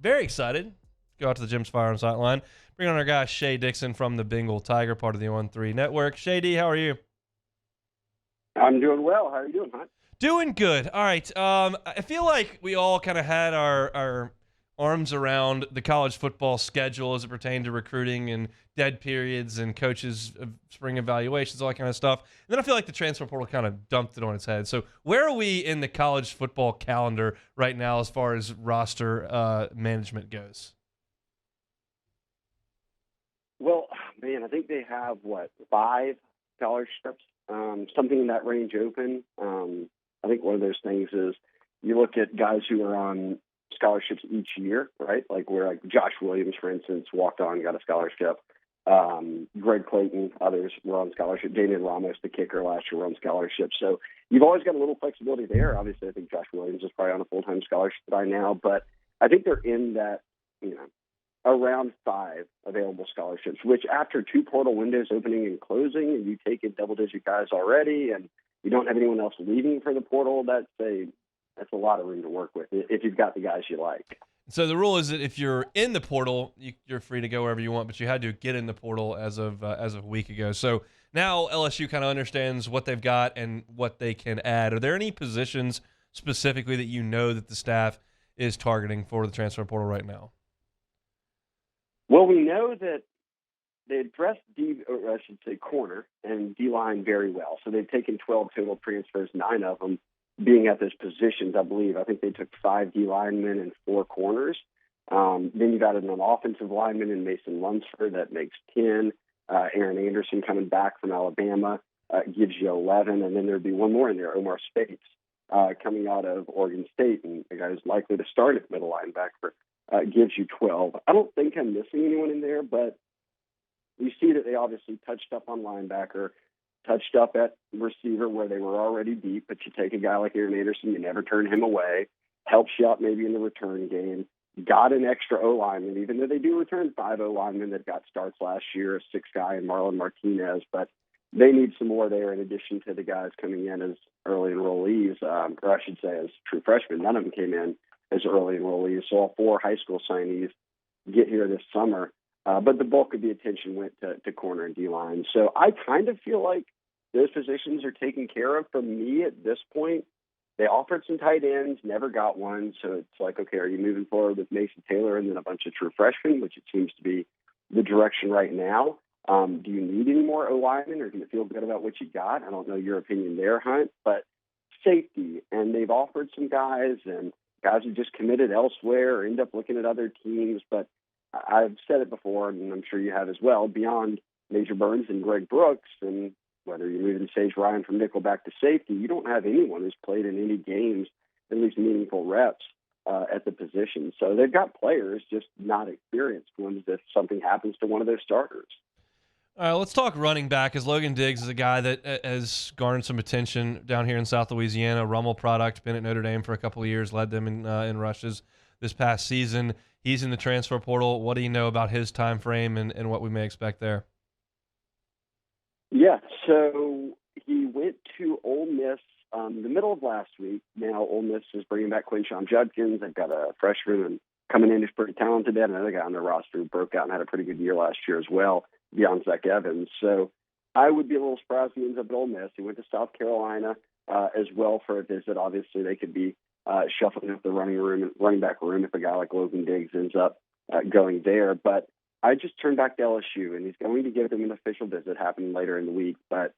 Very excited. Go out to the Jim's Firearms Hotline. Bring on our guy, Shea Dixon from the Bengal Tiger, part of the On3 Network. Shea D, how are you? I'm doing well. How are you doing, Hunt? Doing good. All right. I feel like we all kind of had our arms around the college football schedule as it pertained to recruiting and dead periods and coaches' spring evaluations, all that kind of stuff. And then I feel like the transfer portal kind of dumped it on its head. So where are we in the college football calendar right now as far as roster management goes? Well, man, I think they have, 5 scholarships, something in that range open. I think one of those things is you look at guys who are on scholarships each year, right? Like Josh Williams, for instance, walked on, got a scholarship. Greg Clayton, others were on scholarship. Damian Ramos, the kicker last year, were on scholarship. So you've always got a little flexibility there. Obviously, I think Josh Williams is probably on a full-time scholarship by now, but I think they're in that, around 5 available scholarships, which after 2 portal windows opening and closing, and you take in double-digit guys already, and you don't have anyone else leaving for the portal, that's a lot of room to work with if you've got the guys you like. So the rule is that if you're in the portal, you're free to go wherever you want, but you had to get in the portal as of a week ago. So now LSU kind of understands what they've got and what they can add. Are there any positions specifically that you know that the staff is targeting for the transfer portal right now? Well, we know that they addressed corner and D-line very well. So they've taken 12 total transfers, 9 of them being at those positions, I believe. I think they took 5 D linemen and 4 corners. Then you've added an offensive lineman in Mason Lunsford. That makes 10. Aaron Anderson coming back from Alabama gives you 11. And then there'd be one more in there, Omar Spates, coming out of Oregon State, and the guy who's likely to start at middle linebacker, gives you 12. I don't think I'm missing anyone in there, but you see that they obviously touched up on linebacker, touched up at receiver where they were already deep, but you take a guy like Aaron Anderson, you never turn him away, helps you out maybe in the return game, got an extra O-lineman, even though they do return 5 O-linemen that got starts last year, a 6 guy in Marlon Martinez, but they need some more there in addition to the guys coming in as early enrollees, or I should say as true freshmen. None of them came in as early enrollees, so all 4 high school signees get here this summer. But the bulk of the attention went to corner and D-line. So I kind of feel like those positions are taken care of for me at this point. They offered some tight ends, never got one. So it's like, okay, are you moving forward with Mason Taylor and then a bunch of true freshmen, which it seems to be the direction right now? Do you need any more O-linemen, or do you feel good about what you got? I don't know your opinion there, Hunt, but safety. And they've offered some guys, and guys who just committed elsewhere or end up looking at other teams. But I've said it before, and I'm sure you have as well, beyond Major Burns and Greg Brooks, and whether you're moving Sage Ryan from nickel back to safety, you don't have anyone who's played in any games, at least meaningful reps, at the position. So they've got players, just not experienced ones if something happens to one of their starters. All right, let's talk running back, as Logan Diggs is a guy that has garnered some attention down here in South Louisiana. Rummel product, been at Notre Dame for a couple of years, led them in rushes this past season. He's in the transfer portal. What do you know about his time frame and what we may expect there? Yeah, so he went to Ole Miss the middle of last week. Now Ole Miss is bringing back Quinshon Judkins. They've got a freshman and coming in who's pretty talented. They had another guy on their roster who broke out and had a pretty good year last year as well, beyond Zach Evans. So I would be a little surprised if he ends up at Ole Miss. He went to South Carolina as well for a visit. Obviously, they could be shuffling up the running back room if a guy like Logan Diggs ends up going there. But I just turned back to LSU, and he's going to give them an official visit happening later in the week. But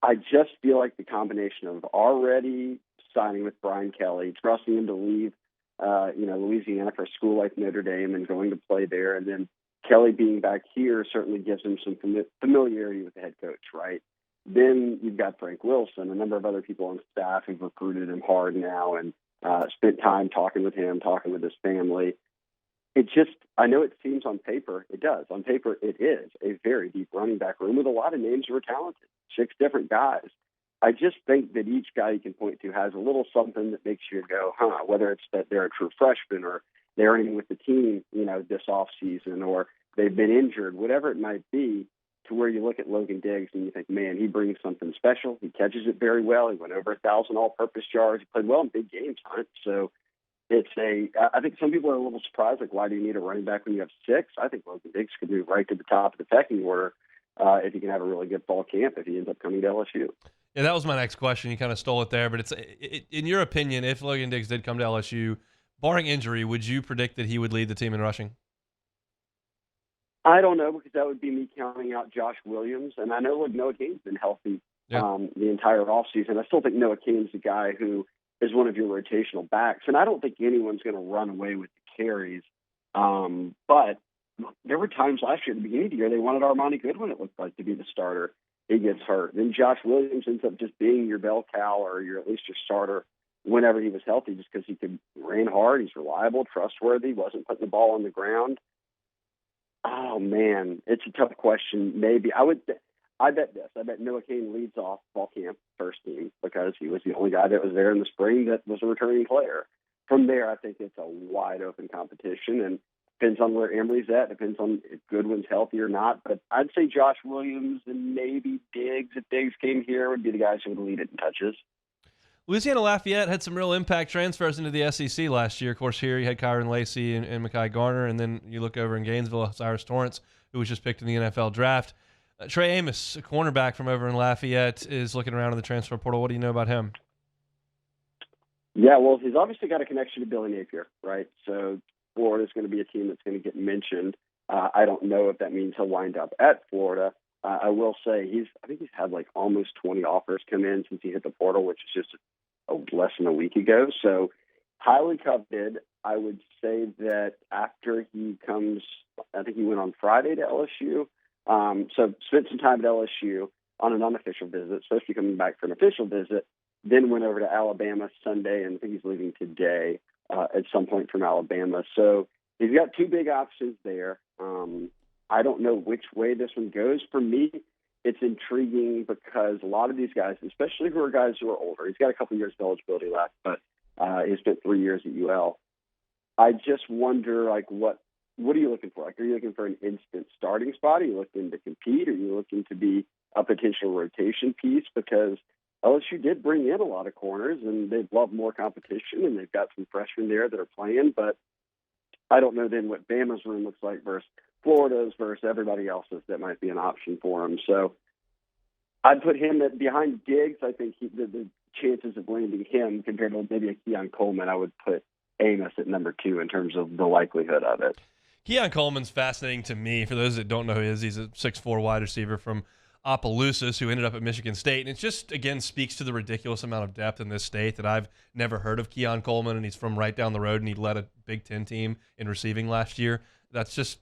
I just feel like the combination of already signing with Brian Kelly, trusting him to leave, Louisiana for a school like Notre Dame and going to play there, and then Kelly being back here certainly gives him some familiarity with the head coach, right? Then you've got Frank Wilson, a number of other people on staff who've recruited him hard now and spent time talking with him, talking with his family. I know it seems on paper, it does. On paper, it is a very deep running back room with a lot of names who are talented, 6 different guys. I just think that each guy you can point to has a little something that makes you go, whether it's that they're a true freshman or they're in with the team, this offseason, or they've been injured, whatever it might be, to where you look at Logan Diggs and you think, man, he brings something special. He catches it very well. He went over 1,000 all-purpose yards. He played well in big games, Hunt. So I think some people are a little surprised, like, why do you need a running back when you have 6? I think Logan Diggs could move right to the top of the pecking order if he can have a really good fall camp if he ends up coming to LSU. Yeah, that was my next question. You kind of stole it there, but in your opinion, if Logan Diggs did come to LSU, barring injury, would you predict that he would lead the team in rushing? I don't know, because that would be me counting out Josh Williams. And I know, like, Noah Cain's been healthy the entire offseason. I still think Noah Cain's the guy who is one of your rotational backs. And I don't think anyone's going to run away with the carries. But there were times last year at the beginning of the year they wanted Armani Goodwin, it looked like, to be the starter. He gets hurt. Then Josh Williams ends up just being your bell cow, or at least your starter whenever he was healthy, just because he ran hard, he's reliable, trustworthy, wasn't putting the ball on the ground. Oh, man, it's a tough question. Maybe I bet this. I bet Noah Cain leads off fall camp first team, because he was the only guy that was there in the spring that was a returning player. From there, I think it's a wide open competition, and depends on where Emory's at, depends on if Goodwin's healthy or not. But I'd say Josh Williams and maybe Diggs, if Diggs came here, would be the guys who would lead it in touches. Louisiana Lafayette had some real impact transfers into the SEC last year. Of course, here you had Kyron Lacey and Mekhi Garner, and then you look over in Gainesville, Cyrus Torrance, who was just picked in the NFL draft. Trey Amos, a cornerback from over in Lafayette, is looking around in the transfer portal. What do you know about him? Yeah, well, he's obviously got a connection to Billy Napier, right? So Florida's going to be a team that's going to get mentioned. I don't know if that means he'll wind up at Florida. I will say I think he's had like almost 20 offers come in since he hit the portal, which is just less than a week ago. So highly coveted. I would say that after he comes, I think he went on Friday to LSU. So spent some time at LSU on an unofficial visit, supposed to be coming back for an official visit, then went over to Alabama Sunday, and I think he's leaving today at some point from Alabama. So he's got 2 big options there. I don't know which way this one goes. For me, it's intriguing because a lot of these guys, especially who are guys who are older, he's got a couple years of eligibility left, but he spent 3 years at UL. I just wonder, like, what are you looking for? Like, are you looking for an instant starting spot? Are you looking to compete? Are you looking to be a potential rotation piece? Because LSU did bring in a lot of corners, and they'd love more competition, and they've got some freshmen there that are playing, but I don't know then what Bama's room looks like versus Florida's versus everybody else's that might be an option for him. So I'd put him behind Diggs. I think the chances of landing him compared to maybe a Keon Coleman, I would put Amos at number 2 in terms of the likelihood of it. Keon Coleman's fascinating to me. For those that don't know who he is, he's a 6'4" wide receiver from Opelousas who ended up at Michigan State. And it just, again, speaks to the ridiculous amount of depth in this state that I've never heard of Keon Coleman, and he's from right down the road, and he led a Big Ten team in receiving last year. That's just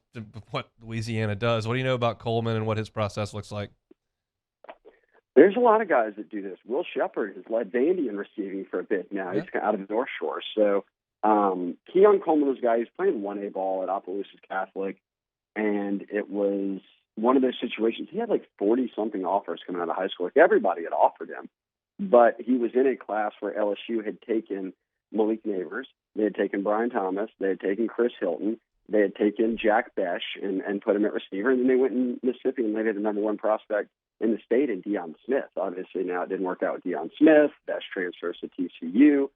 what Louisiana does. What do you know about Coleman and what his process looks like? There's a lot of guys that do this. Will Shepard has led Vandy in receiving for a bit now. Yeah. He's out of the North Shore. So Keon Coleman was a guy who's playing 1A ball at Opelousas Catholic, and it was one of those situations. He had like 40-something offers coming out of high school. Like, everybody had offered him, but he was in a class where LSU had taken Malik Neighbors, they had taken Brian Thomas, they had taken Chris Hilton, they had taken Jack Besh and put him at receiver, and then they went in Mississippi and they had the number 1 prospect in the state in Deion Smith. Obviously, now it didn't work out with Deion Smith. Besh transfers to TCU.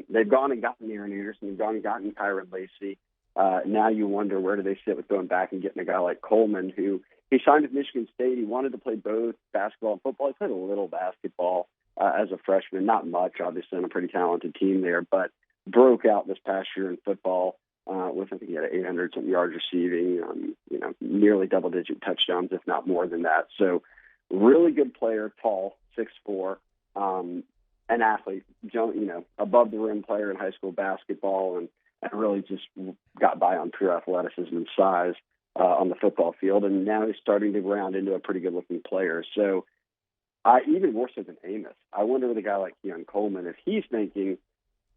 They've gone and gotten Aaron Anderson. They've gone and gotten Kyron Lacey. Now you wonder, where do they sit with going back and getting a guy like Coleman, who he signed with Michigan State. He wanted to play both basketball and football. He played a little basketball as a freshman, not much, obviously, on a pretty talented team there, but broke out this past year in football with, I think he had 800-something yards receiving, nearly double-digit touchdowns, if not more than that. So really good player, tall, 6'4", an athlete, above the rim player in high school basketball, and really just got by on pure athleticism and size on the football field. And now he's starting to round into a pretty good-looking player. So even more so than Amos, I wonder with a guy like Keon Coleman, if he's thinking,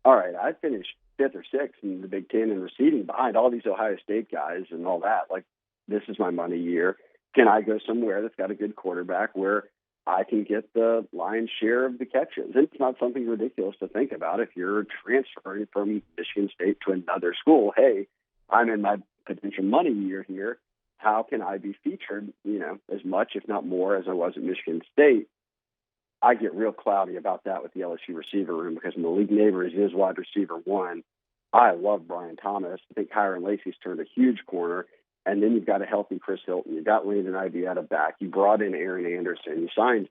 all right, I finished 5th or 6th in the Big Ten in receiving behind all these Ohio State guys and all that. Like, this is my money year. Can I go somewhere that's got a good quarterback where I can get the lion's share of the catches? And it's not something ridiculous to think about if you're transferring from Michigan State to another school. Hey, I'm in my potential money year here. How can I be featured, as much, if not more, as I was at Michigan State? I get real cloudy about that with the LSU receiver room, because Malik Neighbors is wide receiver 1. I love Brian Thomas. I think Kyron Lacey's turned a huge corner. And then you've got a healthy Chris Hilton. You've got Landon Ivietta back. You brought in Aaron Anderson. You signed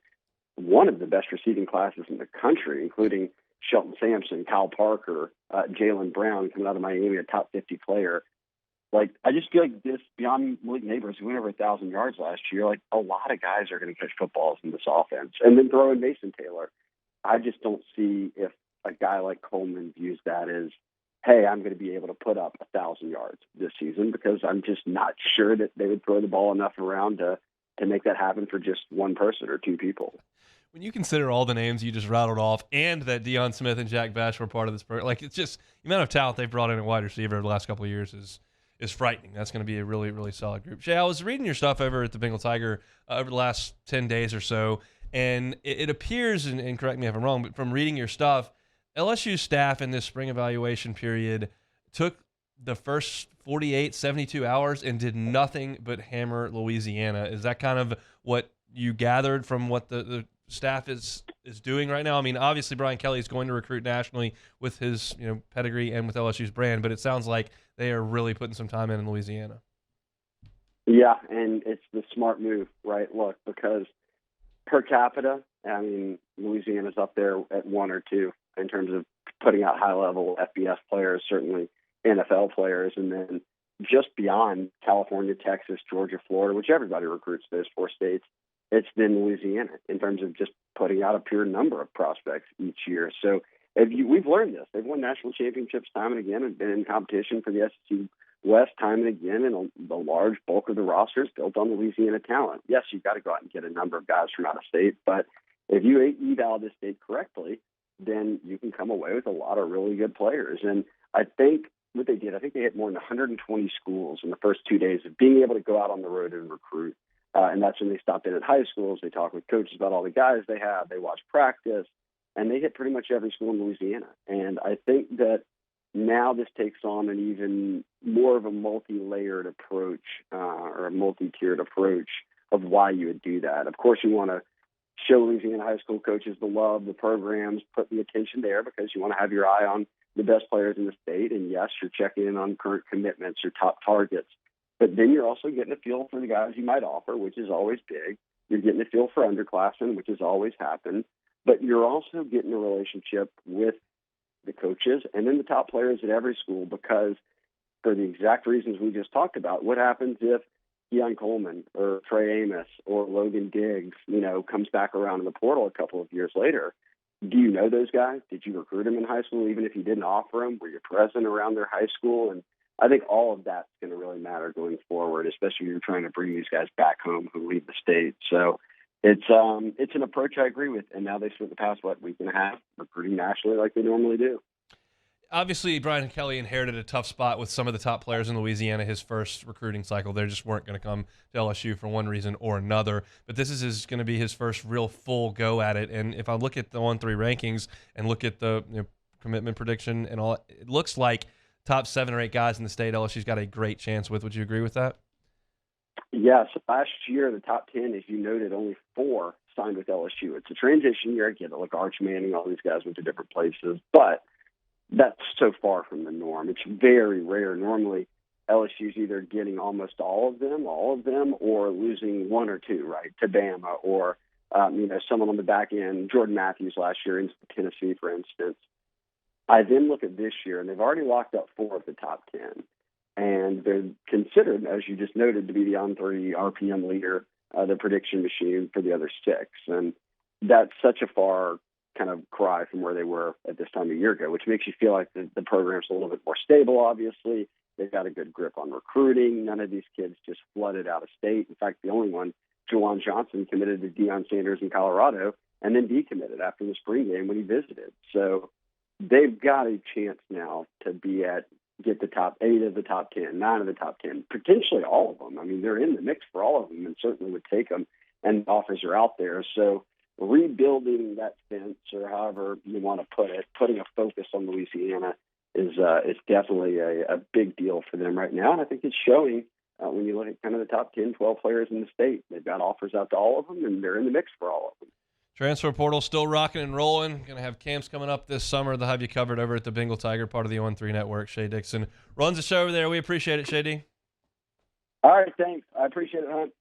one of the best receiving classes in the country, including Shelton Sampson, Kyle Parker, Jalen Brown coming out of Miami, a top 50 player. Like, I just feel like this, beyond Malik Neighbors, who went over 1,000 yards last year, like, a lot of guys are going to catch footballs in this offense. And then throw in Mason Taylor. I just don't see if a guy like Coleman views that as, hey, I'm going to be able to put up 1,000 yards this season, because I'm just not sure that they would throw the ball enough around to make that happen for just one person or two people. When you consider all the names you just rattled off, and that Deion Smith and Jack Bash were part of this program, like, it's just the amount of talent they've brought in at wide receiver over the last couple of years is frightening. That's going to be a really, really solid group. Shea, I was reading your stuff over at the Bengal Tiger over the last 10 days or so, and it appears, and correct me if I'm wrong, but from reading your stuff, LSU staff in this spring evaluation period took the first 48, 72 hours and did nothing but hammer Louisiana. Is that kind of what you gathered from what the staff is doing right now? I mean, obviously Brian Kelly is going to recruit nationally with his pedigree and with LSU's brand, but it sounds like they are really putting some time in Louisiana. Yeah, and it's the smart move, right? Look, because per capita, I mean, Louisiana's up there at 1 or 2 in terms of putting out high-level FBS players, certainly NFL players, and then just beyond California, Texas, Georgia, Florida, which everybody recruits those 4 states, it's then Louisiana in terms of just putting out a pure number of prospects each year. So we've learned this. They've won national championships time and again and been in competition for the SEC West time and again, and the large bulk of the roster is built on Louisiana talent. Yes, you've got to go out and get a number of guys from out of state, but if you eval this state correctly, then you can come away with a lot of really good players. And I think what they did, I think they hit more than 120 schools in the first 2 days of being able to go out on the road and recruit. And that's when they stopped in at high schools. They talked with coaches about all the guys they have. They watched practice, and they hit pretty much every school in Louisiana. And I think that now this takes on an even more of a multi-layered approach or a multi-tiered approach of why you would do that. Of course, you want to show Louisiana high school coaches the love, the programs, put the attention there because you want to have your eye on the best players in the state. And yes, you're checking in on current commitments, your top targets. But then you're also getting a feel for the guys you might offer, which is always big. You're getting a feel for underclassmen, which has always happened. But you're also getting a relationship with the coaches and then the top players at every school, because for the exact reasons we just talked about, what happens if Keon Coleman or Trey Amos or Logan Diggs, comes back around in the portal a couple of years later? Do you know those guys? Did you recruit them in high school, even if you didn't offer them? Were you present around their high school? And I think all of that's going to really matter going forward, especially when you're trying to bring these guys back home who leave the state. So it's an approach I agree with. And now they spent the past, week and a half recruiting nationally like they normally do. Obviously, Brian Kelly inherited a tough spot with some of the top players in Louisiana his first recruiting cycle. They just weren't going to come to LSU for one reason or another. But this is going to be his first real full go at it. And if I look at the 1-3 rankings and look at the commitment prediction and all, it looks like top 7 or 8 guys in the state LSU's got a great chance with. Would you agree with that? Yes. Last year, the top 10, as you noted, only 4 signed with LSU. It's a transition year. I get it. Like Arch Manning, all these guys went to different places. But that's so far from the norm. It's very rare. Normally, LSU's either getting almost all of them, or losing 1 or 2, right, to Bama or, someone on the back end, Jordan Matthews last year in Tennessee, for instance. I then look at this year, and they've already locked up 4 of the top 10. And they're considered, as you just noted, to be the on-3 RPM leader, the prediction machine for the other 6. And that's such a far kind of cry from where they were at this time a year ago, which makes you feel like the program's a little bit more stable, obviously. They've got a good grip on recruiting. None of these kids just flooded out of state. In fact, the only one, Juwan Johnson, committed to Deion Sanders in Colorado and then decommitted after the spring game when he visited. So they've got a chance now to get the top 8 of the top 10, 9 of the top 10, potentially all of them. I mean, they're in the mix for all of them and certainly would take them, and offers are out there. So rebuilding that fence, or however you want to put it, putting a focus on Louisiana is definitely a big deal for them right now. And I think it's showing when you look at kind of the top 10, 12 players in the state. They've got offers out to all of them, and they're in the mix for all of them. Transfer portal still rocking and rolling. Going to have camps coming up this summer. They'll have you covered over at the Bengal Tiger, part of the On3 Network. Shea Dixon runs the show over there. We appreciate it, Shea D. All right, thanks. I appreciate it, Hunt.